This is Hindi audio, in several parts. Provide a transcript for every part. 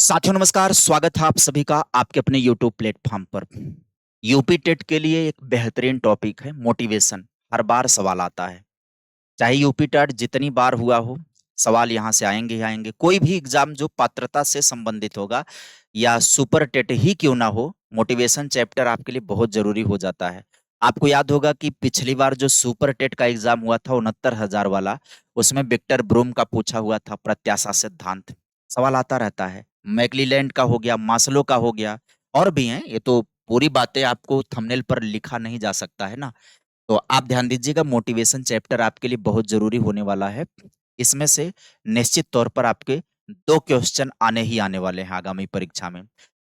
साथियों नमस्कार, स्वागत है आप सभी का आपके अपने यूट्यूब प्लेटफॉर्म पर। यूपी टेट के लिए एक बेहतरीन टॉपिक है मोटिवेशन। हर बार सवाल आता है, चाहे यूपी टेट जितनी बार हुआ हो, सवाल यहाँ से आएंगे ही आएंगे। कोई भी एग्जाम जो पात्रता से संबंधित होगा या सुपर टेट ही क्यों ना हो, मोटिवेशन चैप्टर आपके लिए बहुत जरूरी हो जाता है। आपको याद होगा कि पिछली बार जो सुपर टेट का एग्जाम हुआ था 69,000 वाला, उसमें विक्टर ब्रूम का पूछा हुआ था प्रत्याशा सिद्धांत। सवाल आता रहता है, मैकलीलैंड का हो गया, मास्लो का हो गया, और भी हैं। ये तो पूरी बातें आपको थंबनेल पर लिखा नहीं जा सकता है ना। तो आप ध्यान दीजिएगा, मोटिवेशन चैप्टर आपके लिए बहुत जरूरी होने वाला है। इसमें से निश्चित तौर पर आपके 2 क्वेश्चन आने ही आने वाले हैं आगामी परीक्षा में।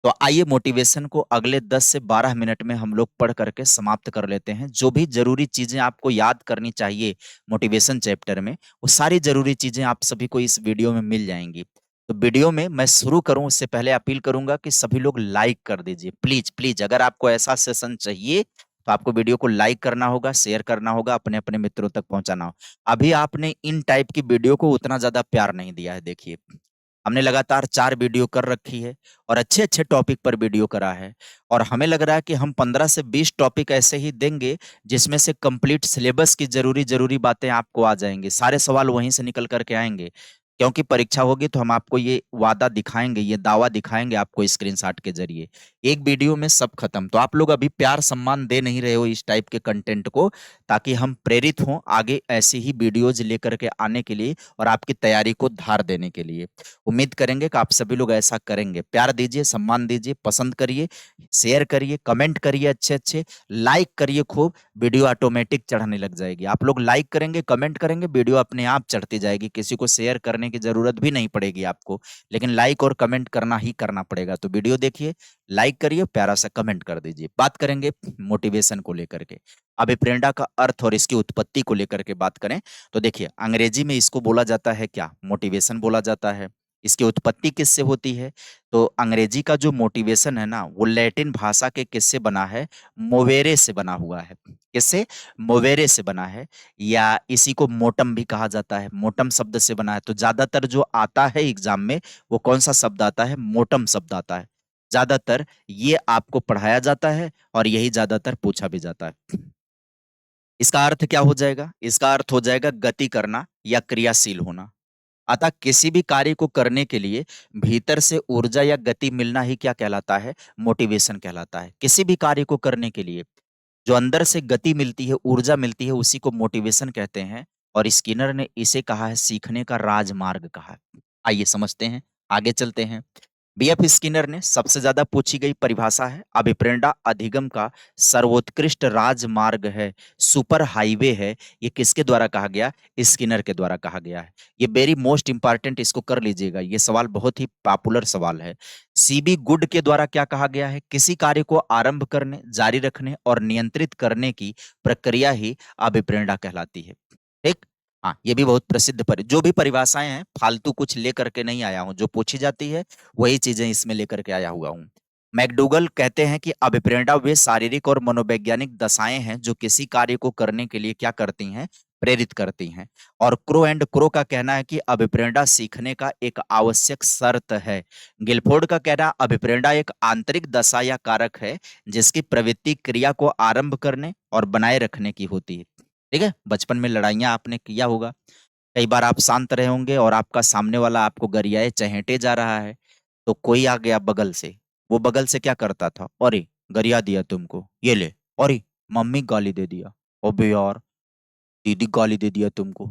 तो आइए मोटिवेशन को अगले 10 से 12 मिनट में हम लोग पढ़ करके समाप्त कर लेते हैं। जो भी जरूरी चीजें आपको याद करनी चाहिए मोटिवेशन चैप्टर में, वो सारी जरूरी चीजें आप सभी को इस वीडियो में मिल जाएंगी। तो वीडियो में मैं शुरू करूं उससे पहले अपील करूंगा कि सभी लोग लाइक कर दीजिए, प्लीज प्लीज। अगर आपको ऐसा सेशन चाहिए तो आपको वीडियो को लाइक करना होगा, शेयर करना होगा, अपने अपने मित्रों तक पहुंचाना हो। अभी आपने इन टाइप की वीडियो को उतना ज्यादा प्यार नहीं दिया है। देखिए, हमने लगातार 4 वीडियो कर रखी है और अच्छे अच्छे टॉपिक पर वीडियो करा है। और हमें लग रहा है कि हम 15 से 20 टॉपिक ऐसे ही देंगे जिसमें से कंप्लीट सिलेबस की जरूरी जरूरी बातें आपको आ जाएंगी, सारे सवाल वहीं से निकल करके आएंगे। क्योंकि परीक्षा होगी तो हम आपको ये वादा दिखाएंगे, ये दावा दिखाएंगे आपको स्क्रीनशॉट के जरिए। एक वीडियो में सब खत्म। तो आप लोग अभी प्यार सम्मान दे नहीं रहे हो इस टाइप के कंटेंट को, ताकि हम प्रेरित हों आगे ऐसी ही वीडियोज लेकर के आने के लिए और आपकी तैयारी को धार देने के लिए। उम्मीद करेंगे कि आप सभी लोग ऐसा करेंगे। प्यार दीजिए, सम्मान दीजिए, पसंद करिए, शेयर करिए, कमेंट करिए, अच्छे अच्छे लाइक करिए खूब। वीडियो ऑटोमेटिक चढ़ने लग जाएगी। आप लोग लाइक करेंगे, कमेंट करेंगे, वीडियो अपने आप चढ़ती जाएगी। किसी को शेयर करने की जरूरत भी नहीं पड़ेगी आपको, लेकिन लाइक और कमेंट करना ही करना पड़ेगा। तो वीडियो देखिए, लाइक करिए, प्यारा सा कमेंट कर दीजिए। बात करेंगे मोटिवेशन को लेकर के। अभिप्रेरणा का अर्थ और इसकी उत्पत्ति को लेकर के बात करें तो देखिए, अंग्रेजी में इसको बोला जाता है क्या, मोटिवेशन बोला जाता है। इसकी उत्पत्ति किससे होती है? तो अंग्रेजी का जो मोटिवेशन है ना, वो लैटिन भाषा के किससे बना है? मोवेरे से बना हुआ है। किससे? मोवेरे से बना है। या इसी को मोटम भी कहा जाता है, मोटम शब्द से बना है। तो ज्यादातर जो आता है एग्जाम में, वो कौन सा शब्द आता है? मोटम शब्द आता है। ज्यादातर ये आपको पढ़ाया जाता है और यही ज्यादातर पूछा भी जाता है। इसका अर्थ क्या हो जाएगा? इसका अर्थ हो जाएगा गति करना या क्रियाशील होना। अतः किसी भी कार्य को करने के लिए भीतर से ऊर्जा या गति मिलना ही क्या कहलाता है? मोटिवेशन कहलाता है। किसी भी कार्य को करने के लिए जो अंदर से गति मिलती है, ऊर्जा मिलती है, उसी को मोटिवेशन कहते हैं। और स्किनर ने इसे कहा है सीखने का राजमार्ग कहा है। आइए समझते हैं, आगे चलते हैं। बीएफ स्किनर ने सबसे ज्यादा पूछी गई परिभाषा है, अभिप्रेरणा अधिगम का सर्वोत्कृष्ट राजमार्ग है, सुपर हाईवे है। ये किसके द्वारा कहा गया? स्किनर के द्वारा कहा गया है। ये वेरी मोस्ट इंपॉर्टेंट, इसको कर लीजिएगा, ये सवाल बहुत ही पॉपुलर सवाल है। सीबी गुड के द्वारा क्या कहा गया है? किसी कार्य को आरंभ करने, जारी रखने और नियंत्रित करने की प्रक्रिया ही अभिप्रेरणा कहलाती है। ठीक। हाँ, ये भी बहुत प्रसिद्ध जो भी परिभाषाएं हैं, फालतू कुछ लेकर के नहीं आया हूं। जो पूछी जाती है वही चीजें इसमें लेकर के आया हुआ हूं। मैकडूगल कहते हैं कि अभिप्रेरणा वे शारीरिक और मनोवैज्ञानिक दशाएं हैं जो किसी कार्य को करने के लिए क्या करती हैं? प्रेरित करती हैं। और क्रो एंड क्रो का कहना है कि अभिप्रेरणा सीखने का एक आवश्यक शर्त है। गिलफोर्ड का कहना, अभिप्रेरणा एक आंतरिक दशा या कारक है जिसकी प्रवृत्ति क्रिया को आरंभ करने और बनाए रखने की होती है। ठीक है, बचपन में लड़ाइयाँ आपने किया होगा। कई बार आप शांत रहे होंगे और आपका सामने वाला आपको गरियाए चहेटे जा रहा है, तो कोई आ गया बगल से। वो बगल से क्या करता था? अरे, गरिया दिया तुमको, ये ले। अरे, मम्मी गाली दे दिया। अबे यार, दीदी गाली दे दिया तुमको।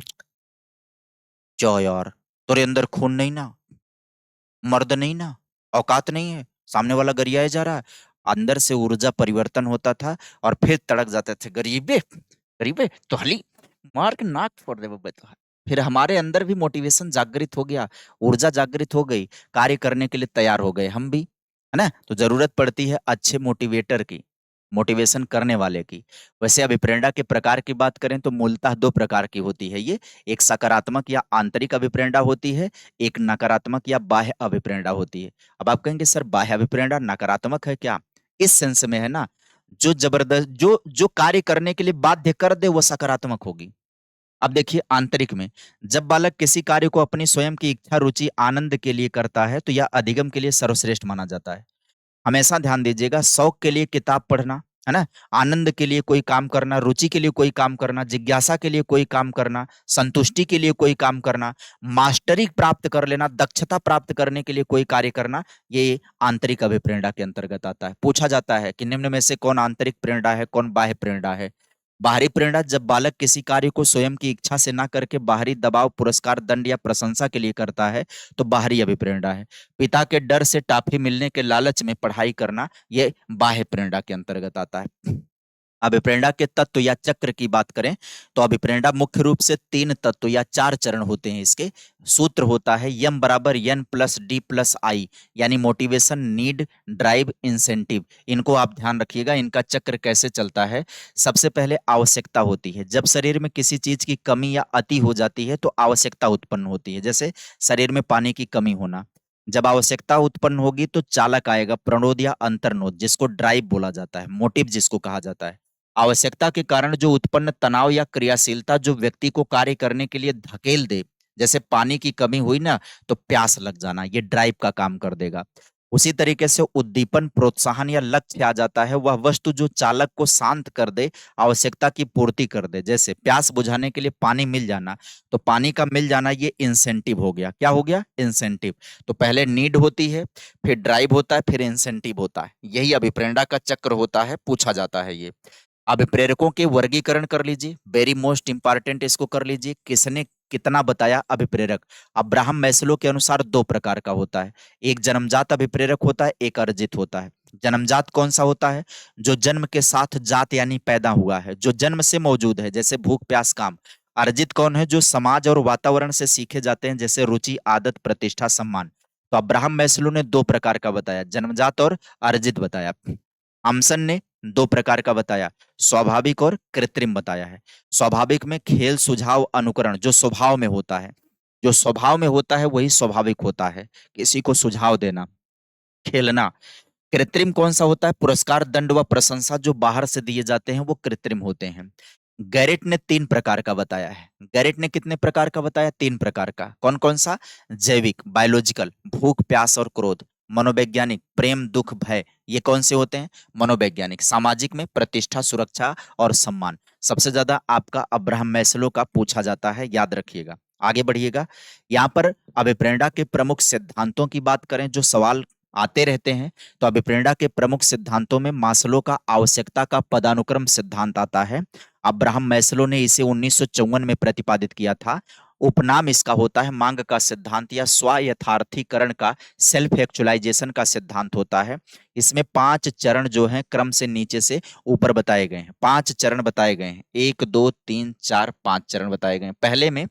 जा यार, तेरे अंदर खून नहीं ना, मर्द नहीं ना, औकात नहीं है, सामने वाला गरियाए जा रहा है। अंदर से ऊर्जा परिवर्तन होता था और फिर तड़क जाते थे, गरीबे गरीबे तो हली मार के नाक फोड़ दे बब्बे तो। फिर हमारे अंदर भी मोटिवेशन जागृत हो गया, ऊर्जा जागृत हो गई, कार्य करने के लिए तैयार हो गए हम भी, है ना। तो जरूरत पड़ती है अच्छे मोटिवेटर की, मोटिवेशन करने वाले की। वैसे अभिप्रेरणा के प्रकार की बात करें तो मूलतः 2 प्रकार की होती है ये। एक सकारात्मक या आंतरिक अभिप्रेरणा होती है, एक नकारात्मक या बाह्य अभिप्रेरणा होती है। अब आप कहेंगे सर, बाह्य अभिप्रेरणा नकारात्मक है क्या? इस सेंस में है ना, जो जबरदस्त, जो जो कार्य करने के लिए बाध्य कर दे, वो सकारात्मक होगी। अब देखिए आंतरिक में, जब बालक किसी कार्य को अपनी स्वयं की इच्छा, रुचि, आनंद के लिए करता है, तो यह अधिगम के लिए सर्वश्रेष्ठ माना जाता है। हमेशा ध्यान दीजिएगा, शौक के लिए किताब पढ़ना, है ना? आनंद के लिए कोई काम करना, रुचि के लिए कोई काम करना, जिज्ञासा के लिए कोई काम करना, संतुष्टि के लिए कोई काम करना, मास्टरी प्राप्त कर लेना, दक्षता प्राप्त करने के लिए कोई कार्य करना, ये आंतरिक अभिप्रेरणा के अंतर्गत आता है। पूछा जाता है कि निम्न में से कौन आंतरिक प्रेरणा है, कौन बाह्य प्रेरणा है? बाहरी प्रेरणा, जब बालक किसी कार्य को स्वयं की इच्छा से ना करके बाहरी दबाव, पुरस्कार, दंड या प्रशंसा के लिए करता है, तो बाहरी अभिप्रेरणा है। पिता के डर से टॉफी मिलने के लालच में पढ़ाई करना, ये बाह्य प्रेरणा के अंतर्गत आता है। अभिप्रेरणा के तत्व या चक्र की बात करें, तो अभिप्रेरणा मुख्य रूप से 3 तत्व या 4 चरण होते हैं। इसके सूत्र होता है यम बराबर एन प्लस डी प्लस आई, यानी मोटिवेशन, नीड, ड्राइव, इंसेंटिव। इनको आप ध्यान रखिएगा, इनका चक्र कैसे चलता है। सबसे पहले आवश्यकता होती है। जब शरीर में किसी चीज की कमी या अति हो जाती है, तो आवश्यकता उत्पन्न होती है। जैसे शरीर में पानी की कमी होना। जब आवश्यकता उत्पन्न होगी, तो चालक आएगा, प्रणोद या अंतर्नोद, जिसको ड्राइव बोला जाता है, मोटिव जिसको कहा जाता है। आवश्यकता के कारण जो उत्पन्न तनाव या क्रियाशीलता जो व्यक्ति को कार्य करने के लिए धकेल दे, जैसे पानी की कमी हुई ना, तो प्यास लग जाना, ये ड्राइव का काम कर देगा। उसी तरीके से उद्दीपन, प्रोत्साहन या लक्ष्य आ जाता है, वह वस्तु जो चालक को शांत कर दे, आवश्यकता की पूर्ति कर दे। जैसे प्यास बुझाने के लिए पानी मिल जाना, तो पानी का मिल जाना ये इंसेंटिव हो गया। क्या हो गया? इंसेंटिव। तो पहले नीड होती है, फिर ड्राइव होता है, फिर इंसेंटिव होता है। यही अभिप्रेरणा का चक्र होता है, पूछा जाता है ये। अभिप्रेरकों के वर्गीकरण कर लीजिए, वेरी मोस्ट इंपॉर्टेंट, इसको कर लीजिए। किसने कितना बताया अभिप्रेरक? अब्राहम मैस्लो के अनुसार 2 प्रकार का होता है। एक जन्मजात अभिप्रेरक होता है, एक अर्जित होता है। जन्मजात कौन सा होता है? जो जन्म के साथ जात यानी पैदा हुआ है, जो जन्म से मौजूद है, जैसे भूख, प्यास, काम। अर्जित कौन है? जो समाज और वातावरण से सीखे जाते हैं, जैसे रुचि, आदत, प्रतिष्ठा, सम्मान। तो अब्राहम मैस्लो ने 2 प्रकार का बताया, जन्मजात और अर्जित बताया। थॉमसन ने 2 प्रकार का बताया, स्वाभाविक और कृत्रिम बताया है। स्वाभाविक में खेल, सुझाव, अनुकरण, जो स्वभाव में होता है। जो स्वभाव में होता है वही स्वाभाविक होता है। किसी को सुझाव देना, खेलना। कृत्रिम कौन सा होता है? पुरस्कार, दंड व प्रशंसा जो बाहर से दिए जाते हैं, वो कृत्रिम होते हैं। गैरेट ने 3 प्रकार का बताया है। गैरेट ने कितने प्रकार का बताया? 3 प्रकार का। कौन कौन सा? जैविक, बायोलॉजिकल, भूख, प्यास और क्रोध। मनोवैज्ञानिक, प्रेम, दुख, भय। ये कौन से होते हैं? मनोवैज्ञानिक। सामाजिक में प्रतिष्ठा, सुरक्षा और सम्मान। सबसे ज्यादा आपका अब्राहम मैस्लो का पूछा जाता है, याद रखिएगा। आगे बढ़िएगा। यहाँ पर अभिप्रेरणा के प्रमुख सिद्धांतों की बात करें, जो सवाल आते रहते हैं, तो अभिप्रेरणा के प्रमुख सिद्धांतों में मास्लो का आवश्यकता का पदानुक्रम सिद्धांत आता है। अब्राहम मैस्लो ने इसे 1954 में प्रतिपादित किया था। उपनाम इसका होता है मांग का सिद्धांत या स्व यथार्थीकरण का, सेल्फ एक्चुअलाइजेशन का सिद्धांत होता है। इसमें 5 चरण जो हैं क्रम से नीचे से ऊपर बताए गए हैं। 5 चरण बताए गए हैं, 1 2 3 4 5 चरण बताए गए हैं। पहले में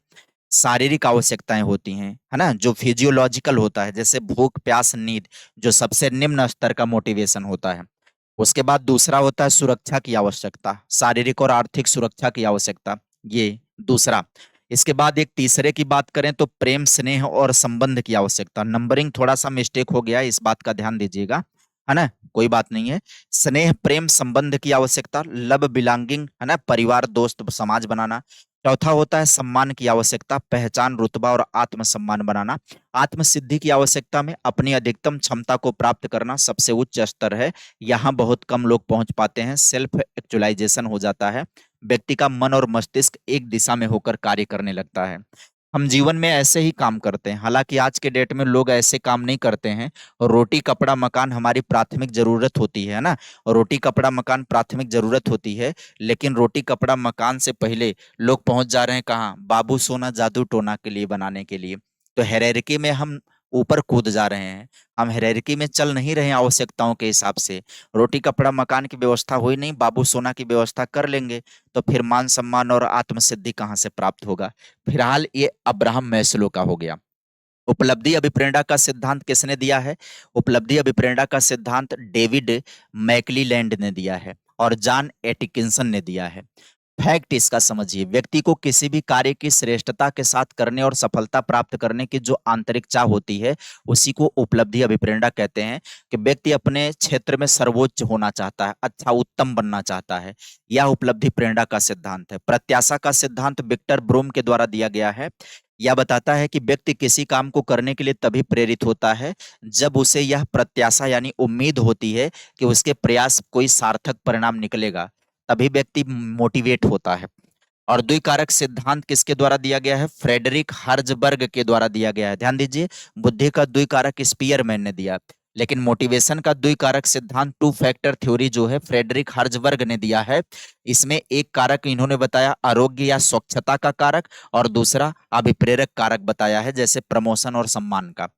शारीरिक आवश्यकताएं होती हैं, है ना, जो फिजियोलॉजिकल होता है, जैसे भूख, प्यास, नींद, जो सबसे निम्न स्तर का मोटिवेशन होता है। उसके बाद दूसरा होता है सुरक्षा की आवश्यकता, शारीरिक और आर्थिक सुरक्षा की आवश्यकता, ये दूसरा। इसके बाद एक तीसरे की बात करें तो प्रेम, स्नेह और संबंध की आवश्यकता। नंबरिंग थोड़ा सा मिस्टेक हो गया है, इस बात का ध्यान दीजिएगा, है ना, कोई बात नहीं है। स्नेह, प्रेम, संबंध की आवश्यकता, लव, बिलोंगिंग, है ना, परिवार, दोस्त, समाज बनाना। चौथा होता है सम्मान की आवश्यकता, पहचान, रुतबा और आत्मसम्मान बनाना। आत्म सिद्धि की आवश्यकता में अपनी अधिकतम क्षमता को प्राप्त करना सबसे उच्च स्तर है। यहाँ बहुत कम लोग पहुंच पाते हैं। सेल्फ एक्चुअलाइजेशन हो जाता है, व्यक्ति का मन और मस्तिष्क एक दिशा में होकर कार्य करने लगता है। हम जीवन में ऐसे ही काम करते हैं, हालांकि आज के डेट में लोग ऐसे काम नहीं करते हैं। रोटी, कपड़ा, मकान हमारी प्राथमिक जरूरत होती है ना, रोटी, कपड़ा, मकान प्राथमिक जरूरत होती है। लेकिन रोटी, कपड़ा, मकान से पहले लोग पहुंच जा रहे हैं कहाँ? बाबू सोना जादू टोना के लिए बनाने के लिए। तो हायरार्की में हम ऊपर कूद जा रहे हैं। हम हायरार्की में चल नहीं रहे हैं आवश्यकताओं के हिसाब से। रोटी, कपड़ा, मकान की व्यवस्था हुई नहीं, बाबू सोना की व्यवस्था कर लेंगे, तो फिर मान सम्मान और आत्मसिद्धि कहाँ से प्राप्त होगा? फिलहाल ये अब्राहम मैस्लो का हो गया। उपलब्धि अभिप्रेरणा का सिद्धांत किसने दिया है? उपलब्धि अभिप्रेरणा का सिद्धांत डेविड मैकलीलैंड ने दिया है और जॉन एटिकिंसन ने दिया है। फैक्ट इसका समझिए, व्यक्ति को किसी भी कार्य की श्रेष्ठता के साथ करने और सफलता प्राप्त करने की जो आंतरिक चाह होती है, उसी को उपलब्धि अभिप्रेरणा कहते हैं। कि व्यक्ति अपने क्षेत्र में सर्वोच्च होना चाहता है, अच्छा उत्तम बनना चाहता है। यह उपलब्धि प्रेरणा का सिद्धांत है। प्रत्याशा का सिद्धांत विक्टर ब्रूम के द्वारा दिया गया है। यह बताता है कि व्यक्ति किसी काम को करने के लिए तभी प्रेरित होता है जब उसे यह प्रत्याशा यानी उम्मीद होती है कि उसके प्रयास कोई सार्थक परिणाम निकलेगा, तभी व्यक्ति मोटिवेट होता है। और द्विकारक सिद्धांत किसके द्वारा दिया गया है? फ्रेडरिक हर्जबर्ग के द्वारा दिया गया है। ध्यान दीजिए, बुद्धि का द्विकारक स्पीयरमैन ने दिया, लेकिन मोटिवेशन का द्विकारक सिद्धांत टू फैक्टर थ्योरी जो है फ्रेडरिक हर्जबर्ग ने दिया है। इसमें एक कारक इन्होंने बताया आरोग्य या स्वच्छता का कारक, और दूसरा अभिप्रेरक कारक बताया है, जैसे प्रमोशन और सम्मान का।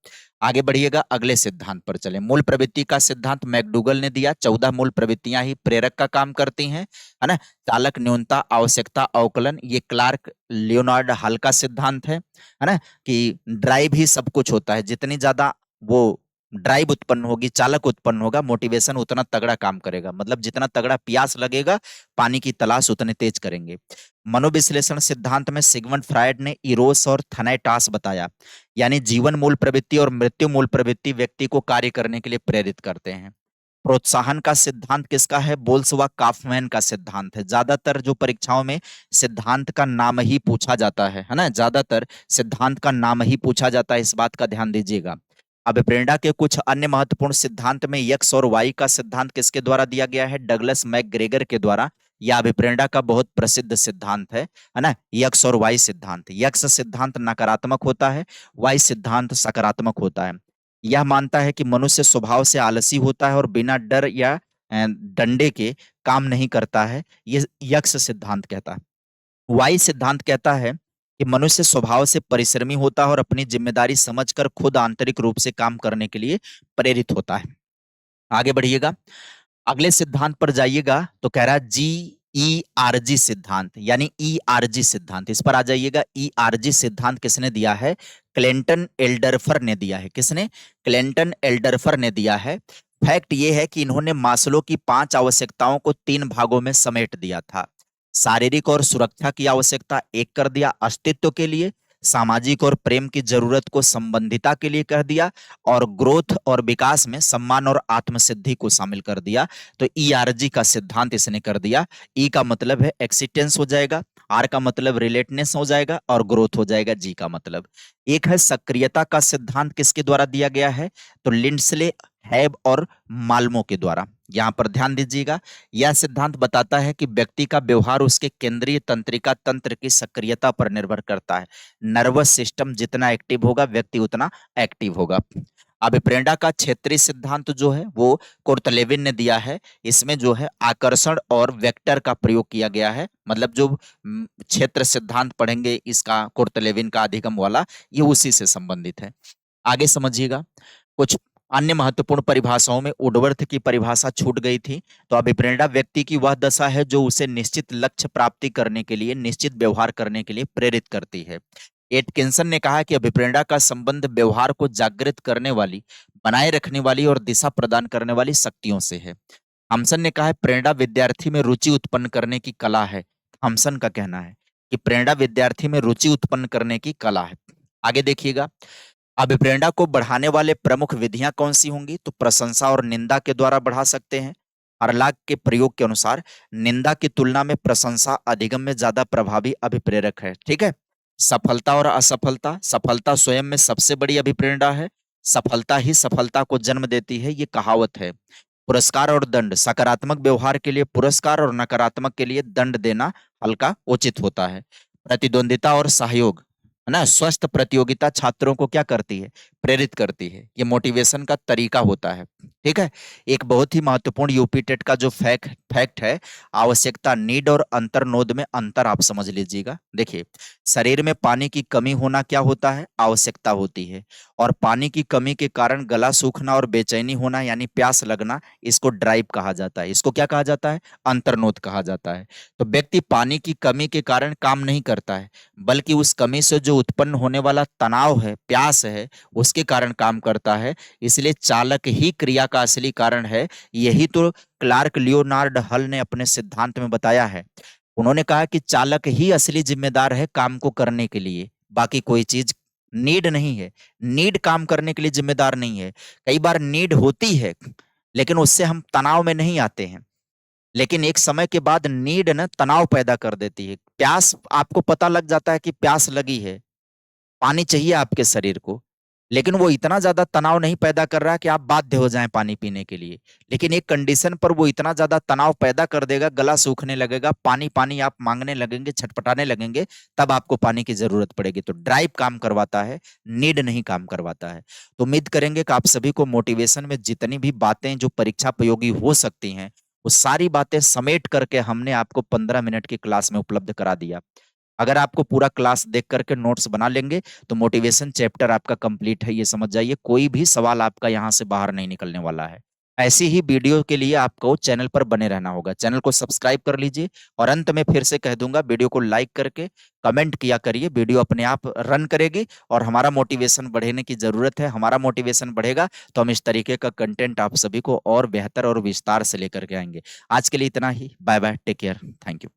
आगे बढ़िएगा, अगले सिद्धांत पर चले। मूल प्रवृत्ति का सिद्धांत मैकडूगल ने दिया। 14 मूल प्रवृत्तियां ही प्रेरक का काम करती हैं, है ना। चालक न्यूनता, आवश्यकता, अवकलन, ये क्लार्क लियोनार्ड हल का सिद्धांत है ना। कि ड्राइव ही सब कुछ होता है, जितनी ज्यादा वो ड्राइव उत्पन्न होगी, चालक उत्पन्न होगा, मोटिवेशन उतना तगड़ा काम करेगा। मतलब जितना तगड़ा प्यास लगेगा, पानी की तलाश उतने तेज करेंगे। मनोविश्लेषण सिद्धांत में सिगमंड फ्रायड ने इरोस और थनैटास बताया, यानी जीवन मूल प्रवृत्ति और मृत्यु मूल प्रवृत्ति व्यक्ति को कार्य करने के लिए प्रेरित करते हैं। प्रोत्साहन का सिद्धांत किसका है? बोल्स व काफमैन का सिद्धांत है। ज्यादातर जो परीक्षाओं में सिद्धांत का नाम ही पूछा जाता है ना, ज्यादातर सिद्धांत का नाम ही पूछा जाता है, इस बात का ध्यान दीजिएगा। अभिप्रेरणा के कुछ अन्य महत्वपूर्ण सिद्धांत में यक्स और वाई का सिद्धांत किसके द्वारा दिया गया है? डगलस मैकग्रेगर के द्वारा। यह अभिप्रेरणा का बहुत प्रसिद्ध सिद्धांत है ना। यक्स और वाई सिद्धांत, यक्स सिद्धांत नकारात्मक होता है, वाई सिद्धांत सकारात्मक होता है। यह मानता है कि मनुष्य स्वभाव से आलसी होता है और बिना डर या डंडे के काम नहीं करता है, ये यक्स सिद्धांत कहता है। वाई सिद्धांत कहता है कि मनुष्य स्वभाव से परिश्रमी होता है और अपनी जिम्मेदारी समझकर खुद आंतरिक रूप से काम करने के लिए प्रेरित होता है। आगे बढ़िएगा, अगले सिद्धांत पर जाइएगा तो कह रहा है GERG सिद्धांत, यानी ERG सिद्धांत। इस पर आ जाइएगा। ERG सिद्धांत किसने दिया है? क्लेंटन एल्डरफर ने दिया है। किसने? क्लेंटन एल्डरफर ने दिया है। फैक्ट ये है कि इन्होंने मास्लो की 5 आवश्यकताओं को 3 भागों में समेट दिया था। शारीरिक और सुरक्षा की आवश्यकता एक कर दिया, अस्तित्व के लिए। सामाजिक और प्रेम की जरूरत को संबंधिता के लिए कह दिया, और ग्रोथ और विकास में सम्मान और आत्मसिद्धि को शामिल कर दिया। तो ERG का सिद्धांत इसने कर दिया। ई का मतलब है एक्सिस्टेंस हो जाएगा, आर का मतलब रिलेटनेस हो जाएगा, और ग्रोथ हो जाएगा जी का मतलब। एक है सक्रियता का सिद्धांत, किसके द्वारा दिया गया है? तो लिंडस्ले, हैब और माल्मो के द्वारा। यहां पर ध्यान दीजिएगा, यह सिद्धांत बताता है कि व्यक्ति का व्यवहार उसके केंद्रीय तंत्रिका तंत्र की सक्रियता पर निर्भर करता है। नर्वस सिस्टम जितना एक्टिव होगा, व्यक्ति उतना एक्टिव होगा। अभिप्रेरणा का क्षेत्रीय सिद्धांत जो है वो कोर्तलेविन ने दिया है। इसमें जो है आकर्षण और वेक्टर का प्रयोग किया गया है। मतलब जो क्षेत्र सिद्धांत पढ़ेंगे इसका, कोर्तलेविन का अधिगम वाला, ये उसी से संबंधित है। आगे समझिएगा, कुछ अन्य महत्वपूर्ण परिभाषाओं में वुडवर्थ की परिभाषा छूट गई थी। तो अभिप्रेरणा व्यक्ति की वह दशा है जो उसे निश्चित लक्ष्य प्राप्ति करने के लिए निश्चित व्यवहार करने के लिए प्रेरित करती है। एटकिंसन ने कहा कि अभिप्रेरणा का संबंध व्यवहार को जागृत करने वाली, बनाए रखने वाली और दिशा प्रदान करने वाली शक्तियों से है। थॉमसन ने कहा है प्रेरणा विद्यार्थी में रुचि उत्पन्न करने की कला है। थॉमसन का कहना है कि प्रेरणा विद्यार्थी में रुचि उत्पन्न करने की कला है। आगे देखिएगा, अभिप्रेरणा को बढ़ाने वाले प्रमुख विधियां कौन सी होंगी? तो प्रशंसा और निंदा के द्वारा बढ़ा सकते हैं। हरलाक के प्रयोग के अनुसार निंदा की तुलना में प्रशंसा अधिगम में ज्यादा प्रभावी अभिप्रेरक है। ठीक है। सफलता और असफलता, सफलता स्वयं में सबसे बड़ी अभिप्रेरणा है। सफलता ही सफलता को जन्म देती है, ये कहावत है। पुरस्कार और दंड, सकारात्मक व्यवहार के लिए पुरस्कार और नकारात्मक के लिए दंड देना हल्का उचित होता है। प्रतिद्वंदिता और सहयोग, है ना, स्वस्थ प्रतियोगिता छात्रों को क्या करती है? प्रेरित करती है। ये मोटिवेशन का तरीका होता है। ठीक है। एक बहुत ही महत्वपूर्ण यूपी टेट का जो फैक्ट है, आवश्यकता, नीड और अंतर्नोद में अंतर आप समझ लीजिएगा। देखिए, शरीर में पानी की कमी होना क्या होता है? आवश्यकता होती है। और पानी की कमी के कारण गला सूखना और बेचैनी होना यानी प्यास लगना, इसको ड्राइव कहा जाता है। इसको क्या कहा जाता है? अंतर्नोद कहा जाता है। तो व्यक्ति पानी की कमी के कारण काम नहीं करता है, बल्कि उस कमी से जो उत्पन्न होने वाला तनाव है, प्यास है, उसके कारण काम करता है। इसलिए चालक ही क्रिया का असली कारण है। यही तो क्लार्क लियोनार्ड हल ने अपने सिद्धांत में बताया है। उन्होंने कहा कि चालक ही असली जिम्मेदार है काम को करने के लिए, बाकी कोई चीज नीड नहीं है। नीड काम करने के लिए जिम्मेदार नहीं है। कई बार नीड होती है, लेकिन उससे हम तनाव में नहीं आते हैं। लेकिन एक समय के बाद नीड ना तनाव पैदा कर देती है। प्यास, आपको पता लग जाता है कि प्यास लगी है, पानी चाहिए आपके शरीर को, लेकिन वो इतना ज्यादा तनाव नहीं पैदा कर रहा है कि आप बाध्य हो जाएं पानी पीने के लिए। लेकिन एक कंडीशन पर वो इतना ज्यादा तनाव पैदा कर देगा, गला सूखने लगेगा, पानी पानी आप मांगने लगेंगे, छटपटाने लगेंगे, तब आपको पानी की जरूरत पड़ेगी। तो ड्राइव काम करवाता है, नीड नहीं काम करवाता है। तो उम्मीद करेंगे कि आप सभी को मोटिवेशन में जितनी भी बातें जो परीक्षा उपयोगी हो सकती हैं, वो सारी बातें समेट करके हमने आपको 15 मिनट की क्लास में उपलब्ध करा दिया। अगर आपको पूरा क्लास देख करके नोट्स बना लेंगे तो मोटिवेशन चैप्टर आपका कंप्लीट है, ये समझ जाइए। कोई भी सवाल आपका यहाँ से बाहर नहीं निकलने वाला है। ऐसी ही वीडियो के लिए आपको चैनल पर बने रहना होगा। चैनल को सब्सक्राइब कर लीजिए, और अंत में फिर से कह दूंगा, वीडियो को लाइक करके कमेंट किया करिए। वीडियो अपने आप रन करेगी और हमारा मोटिवेशन बढ़ने की जरूरत है। हमारा मोटिवेशन बढ़ेगा तो हम इस तरीके का कंटेंट आप सभी को और बेहतर और विस्तार से लेकर के आएंगे। आज के लिए इतना ही। Bye bye, take care, thank you.